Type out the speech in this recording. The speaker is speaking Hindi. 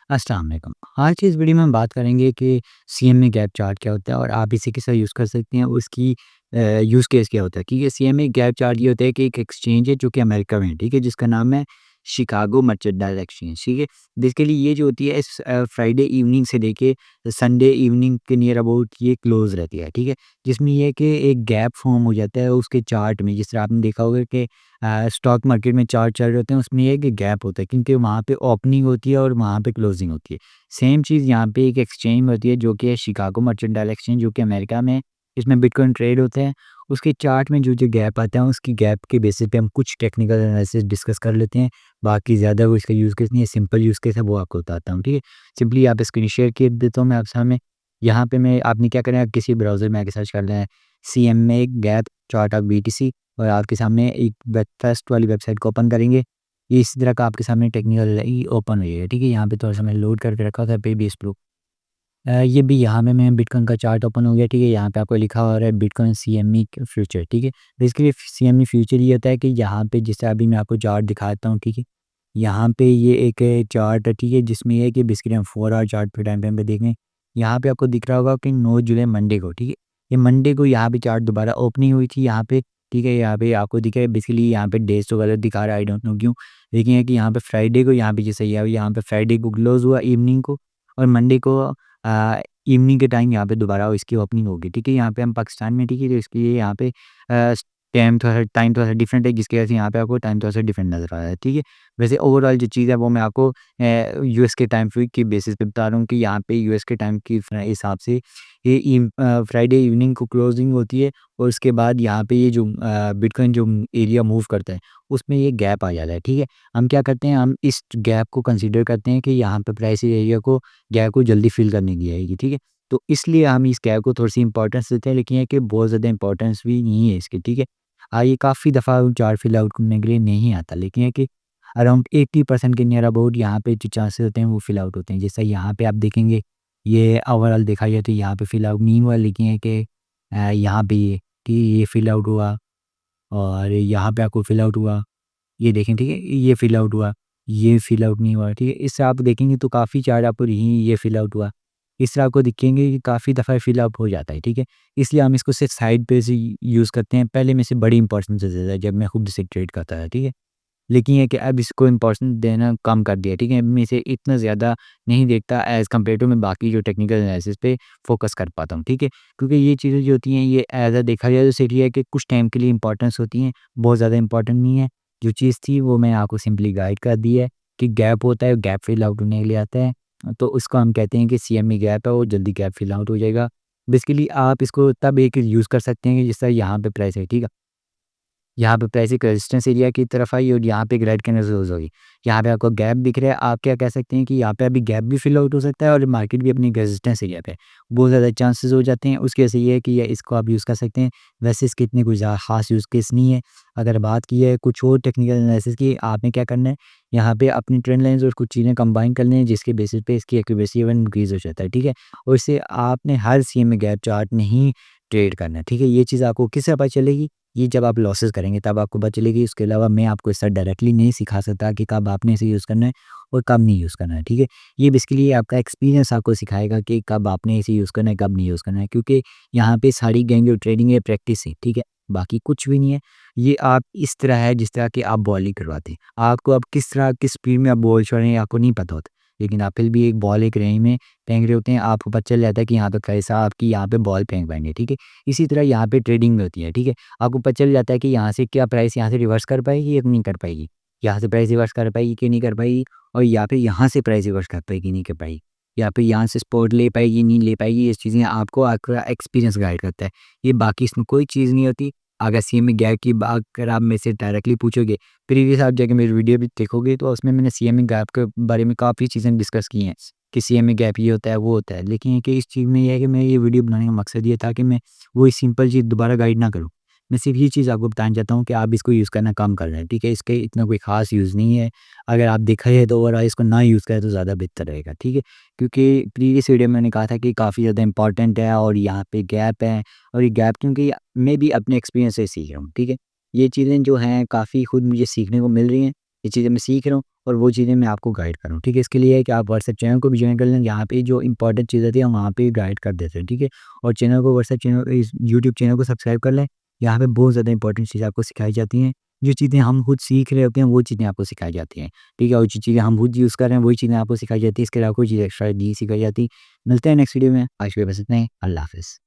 अस्सलाम वालेकुम। आज की इस वीडियो में हम बात करेंगे कि सीएमए गैप चार्ट क्या होता है और आप इसे किस तरह यूज़ कर सकते हैं, उसकी यूज़ केस क्या होता है। ठीक है, सीएमए गैप चार्ट ये होता है कि एक एक्सचेंज है जो कि अमेरिका में है, ठीक है, जिसका नाम है शिकागो मर्चेंडाइज़ एक्सचेंज, ठीक है। बेसिकली ये जो होती है इस फ्राइडे इवनिंग से लेके संडे इवनिंग के नियर अबाउट ये क्लोज़ रहती है, ठीक है। जिसमें ये है कि एक गैप फ़ॉर्म हो जाता है उसके चार्ट में, जिस तरह आपने देखा होगा कि स्टॉक मार्केट में चार्ट चल रहे होते हैं, उसमें ये है कि गैप होता है क्योंकि वहाँ पे ओपनिंग होती है और वहाँ पे क्लोजिंग होती है। सेम चीज़ यहाँ पे एक एक्सचेंज होती है जो कि है शिकागो मर्चेंटाइल एक्सचेंज, जो कि अमेरिका में है। इसमें बिटकॉइन ट्रेड होते हैं। उसके चार्ट में जो गैप आता है उसकी गैप के बेसिस पे हम कुछ टेक्निकल एनालिसिस डिस्कस कर लेते हैं। बाकी ज़्यादा वो इसका यूज़ केस नहीं है, सिंपल यूज़ केस है वो आपको बताता हूँ, ठीक है। सिंपली यहाँ पे स्क्रीन शेयर कर देता हूँ मैं आपके सामने। यहाँ पे मैं आपने क्या करना है, किसी ब्राउज़र में आके सर्च कर लेना है CMA gap chart of BTC, और आपके सामने एक वेब फर्स्ट वाली वेबसाइट को ओपन करेंगे। ये इसी तरह का आपके सामने टेक्निकल ही ओपन हुई है, ठीक है। यहाँ पे थोड़ा-सा मैंने लोड करके रखा था बेस प्रो। ये भी यहाँ पे मैं बिटकॉइन का चार्ट ओपन हो गया, ठीक है। यहाँ पे आपको लिखा हो रहा है बिटकॉइन सीएमई फ्यूचर, ठीक है। बेसिकली सीएमई फ्यूचर ये होता है कि यहाँ पे जैसे अभी मैं आपको चार्ट दिखाता हूँ, ठीक है। यहाँ पे ये एक चार्ट है, ठीक है, जिसमें ये है कि बेसिकली हम 4 आवर चार्ट पे टाइम फ्रेम पे देखें। यहाँ पे आपको दिख रहा होगा कि 9 जुलाई मंडे को, ठीक है। ये मंडे को यहाँ पे चार्ट दोबारा ओपनिंग हुई थी यहाँ पे, ठीक है। यहाँ पे आपको दिख रहा है, बेसिकली यहाँ पे डेज़ तो गलत दिखा रहा है, आई डोंट नो क्यों। लेकिन है कि यहाँ पे फ्राइडे को यहाँ पे जैसे यहाँ पे फ्राइडे को क्लोज़ हुआ इवनिंग को, और मंडे को इवनिंग के टाइम यहाँ पे दोबारा इसकी ओपनिंग होगी, ठीक है। यहाँ पे हम पाकिस्तान में, ठीक है, तो इसके लिए यहाँ पे टाइम थोड़ा-सा डिफरेंट है, जिसकी वजह से यहाँ पे आपको टाइम थोड़ा-सा डिफरेंट नज़र आ रहा है, ठीक है। वैसे ओवरऑल जो चीज़ है वो मैं आपको यूएस के टाइम फ्री की बेसिस पे बता रहा हूँ कि यहाँ पे यूएस के टाइम की हिसाब से ये फ्राइडे इवनिंग को क्लोजिंग होती है, और उसके बाद यहाँ पे ये जो बिटकॉइन जो एरिया मूव करता है, उसमें ये गैप आ जाता है, ठीक है। हम क्या करते हैं, हम इस गैप को कंसीडर करते हैं कि यहाँ पे प्राइस एरिया को गैप को जल्दी फिल करने की आएगी, ठीक है। तो इसलिए हम इस गैप को थोड़ी-सी इंपॉर्टेंस देते हैं, लेकिन ये कि बहुत ज़्यादा इंपॉर्टेंस भी नहीं है इसकी, ठीक है। ये काफ़ी दफ़ा चार्ट फिल आउट करने के लिए नहीं आता, लेकिन है कि अराउंड 80% के नियर अबाउट यहाँ पे जो चांसेस होते हैं वो फिल आउट होते हैं। जैसा यहाँ पे आप देखेंगे, ये ओवरऑल देखा जाए तो यहाँ पे फिल आउट नहीं हुआ, लेकिन है कि यहाँ पे ये फिल आउट हुआ, और यहाँ पे आपको फिल आउट हुआ। ये देखें, ठीक है, ये फिल आउट हुआ, ये फिल आउट नहीं हुआ, ठीक है। इससे आप देखेंगे तो काफ़ी चार्ट आपको यहीं ये फिल आउट हुआ। इस तरह आपको दिखेंगे कि काफ़ी दफ़ा फिल आउट हो जाता है, ठीक है। इसलिए हम इसको सिर्फ साइड पे से यूज़ करते हैं। पहले में से बड़ी इंपॉर्टेंस देता था जब मैं खुद से ट्रेड करता था, ठीक है। लेकिन ये कि अब इसको इम्पोर्टेंस देना कम कर दिया, ठीक है। मैं इसे इतना ज़्यादा नहीं देखता एज़ कम्पेयर टू मैं बाकी जो टेक्निकल एनालिसिस पे फ़ोकस कर पाता हूँ, ठीक है। क्योंकि ये चीज़ें जो होती हैं ये एज़ देखा जाए तो सही है कि कुछ टाइम के लिए इंपॉर्टेंस होती हैं, बहुत ज़्यादा इंपॉर्टेंट नहीं है। जो चीज़ थी वो मैंने आपको सिंपली गाइड कर दी है कि गैप होता है, गैप फिल आउट होने के लिए आता है। तो उसको हम कहते हैं कि सीएमई गैप है, वो जल्दी गैप फिल आउट हो जाएगा। बेसिकली आप इसको तब एक यूज़ कर सकते हैं कि जिस तरह यहाँ पे प्राइस है, ठीक है। यहाँ पे प्राइस एक रेजिस्टेंस एरिया की तरफ आई और यहाँ पे एक रेड कैंडल क्लोज हुई। यहाँ पे आपको गैप दिख रहा है, आप क्या कह सकते हैं कि यहाँ पे अभी गैप भी फिल आउट हो सकता है और मार्केट भी अपनी रेजिस्टेंस एरिया पे है। बहुत ज़्यादा चांसेस हो जाते हैं, उसकी वजह से ये है कि ये इसको आप यूज़ कर सकते हैं। वैसे इसके इतने कोई ज़्यादा खास यूज़ केस नहीं है। अगर बात की है कुछ और टेक्निकल एनालिसिस की, आपने क्या करना है, यहाँ पे अपनी ट्रेंड लाइन्स और कुछ चीज़ें कंबाइन करनी है, जिसके बेसिस पे इसकी एक्यूरेसी इवन इंक्रीज़ हो जाता है, ठीक है। और इससे आपने हर सीएम में गैप चार्ट नहीं ट्रेड करना है, ठीक है। ये चीज़ आपको किससे पता चलेगी? ये जब आप लॉसेस करेंगे तब आपको पता चलेगी। उसके अलावा मैं आपको इससे डायरेक्टली नहीं सिखा सकता कि कब आपने इसे यूज़ करना है और कब नहीं यूज़ करना है, ठीक है। ये बेसिकली आपका एक्सपीरियंस आपको सिखाएगा कि कब आपने इसे यूज़ करना है, कब नहीं यूज़ करना है, क्योंकि यहाँ पे सारी गेम जो ट्रेडिंग है प्रैक्टिस है, ठीक है। बाकी कुछ भी नहीं है। ये आप इस तरह है जिस तरह कि आप बॉलिंग करवाते हैं। आपको अब किस तरह किस स्पीड में आप बॉल छोड़ रहे हैं आपको नहीं पता होता। लेकिन आप फिर भी एक बॉल एक रेंज में फेंक रहे होते हैं, आपको पता चल जाता है कि यहाँ पे कैसा आपकी यहाँ पे बॉल फेंक पाएँगे, ठीक है। इसी तरह यहाँ पे ट्रेडिंग में होती है, ठीक है। आपको पता चल जाता है कि यहाँ से क्या प्राइस यहाँ से रिवर्स कर पाएगी या नहीं कर पाएगी। यहाँ से प्राइस रिवर्स कर पाएगी कि नहीं कर पाएगी, और या फिर यहाँ से प्राइस रिवर्स कर पाएगी, नहीं कर पाएगी। या फिर यहाँ से सपोर्ट ले पाएगी, नहीं ले पाएगी। ये चीज़ें आपको आपका एक्सपीरियंस गाइड करता है। ये बाकी इसमें कोई चीज़ नहीं होती। अगर सीएमए गैप की बात अगर आप मेरे से डायरेक्टली पूछोगे, प्रीवियस आप जाके मेरी वीडियो भी देखोगे तो उसमें मैंने सीएमए गैप के बारे में काफ़ी चीज़ें डिस्कस की हैं कि सीएमए गैप ये होता है, वो होता है। लेकिन ये कि इस चीज़ में ये है कि मैं ये वीडियो बनाने का मकसद ये था कि मैं वही सिंपल चीज़ दोबारा गाइड ना करूँ। मैं सिर्फ़ ये चीज़ आपको बताना चाहता हूँ कि आप इसको यूज़ करना कम कर रहे हैं, ठीक है? इसके इतना कोई ख़ास यूज़ नहीं है। अगर आप देखा जाए तो ओवरऑल इसको ना यूज़ करें तो ज़्यादा बेहतर रहेगा, ठीक है? क्योंकि प्रीवियस वीडियो में मैंने कहा था कि काफ़ी ज़्यादा इम्पोर्टेंट है और यहाँ पे गैप है, और ये गैप क्योंकि मैं भी अपने एक्सपीरियंस से सीख रहा हूँ, ठीक है? ये चीज़ें जो हैं काफ़ी खुद मुझे सीखने को मिल रही हैं, ये चीज़ें मैं सीख रहा हूँ और वो चीज़ें मैं आपको गाइड करूँ, ठीक है? इसके लिए है कि आप व्हाट्सएप चैनल को भी जॉइन कर लें, यहाँ पे जो इंपॉर्टेंट चीज़ होती है हम वहाँ पे गाइड कर देते हैं, ठीक है? और चैनल को व्हाट्सएप चैनल इस यूट्यूब चैनल को सब्सक्राइब कर लें, यहाँ पे बहुत ज़्यादा इंपॉर्टेंट चीज़ें आपको सिखाई जाती हैं। जो चीज़ें हम खुद सीख रहे होते हैं, वो चीज़ें आपको सिखाई जाती हैं, ठीक है? और जो चीज़ें हम खुद यूज़ कर रहे हैं, वही चीज़ें आपको सिखाई जाती हैं, इसके अलावा कोई चीज़ एक्स्ट्रा नहीं सिखाई जाती। मिलते हैं नेक्स्ट वीडियो में, आज के लिए बस इतना ही। अल्लाह हाफ़िज़।